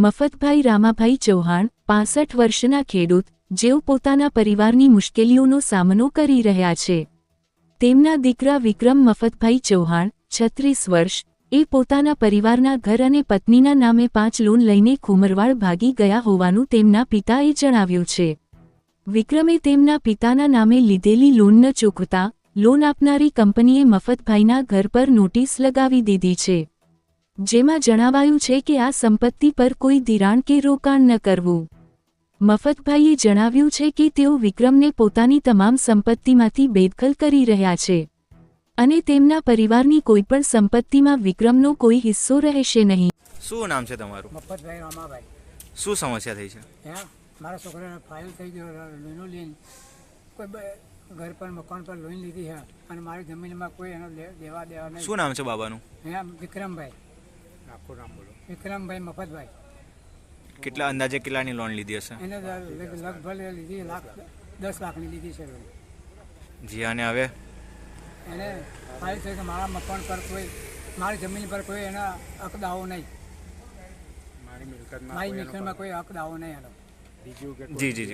મફતભાઈ રામાભાઈ ચૌહાણ 65 વર્ષના ખેડૂત જેઓ પોતાના પરિવારની મુશ્કેલીઓનો સામનો કરી રહ્યા છે। તેમના દીકરા વિક્રમ મફતભાઈ ચૌહાણ 36 વર્ષ એ પોતાના પરિવારના ઘર અને પત્નીના નામે 5 લોન લઈને ખુમરવાડ ભાગી ગયા હોવાનું તેમના પિતાએ જણાવ્યું છે। વિક્રમે તેમના પિતાના નામે લીધેલી લોન ન ચૂકવતા લોન આપનારી કંપનીએ મફતભાઈના ઘર પર નોટિસ લગાવી દીધી છે, જેમાં જણાવાયું છે કે આ સંપત્તિ પર કોઈ ધિરાણ કે રોકાણ ન કરવું। મફતભાઈએ જણાવ્યું છે કે તેઓ વિક્રમને પોતાની તમામ સંપત્તિમાંથી બેદખલ કરી રહ્યા છે અને તેમના પરિવારની કોઈપણ સંપત્તિમાં વિક્રમનો કોઈ હિસ્સો રહેશે નહીં। શું નામ છે તમારું? મફતભાઈ રામાભાઈ। શું સમસ્યા થઈ છે? મારા છોકરાને ફાઇલ થઈ ગયો, લોનો લઈને કોઈ ઘર પર મકાન પર લોન લીધી છે અને મારી જમીનમાં કોઈ એનો દેવા નહીં। શું નામ છે બાબાનું? વિક્રમભાઈ। આખું નામ બોલો। વિક્રમભાઈ મફતભાઈ। કેટલા અંદાજે કેટલાની લોન લીધી હશે? એને લગભગ લીધી 10 લાખની લીધી છે લોન। જી, અને હવે એને ફાઇલ થઈ કે મારા મકાન પર કોઈ, મારી જમીન પર કોઈ એના હક દાવો નહીં, મારી મિલકતમાં કોઈ હક દાવો નહીં એનો। જી જી જી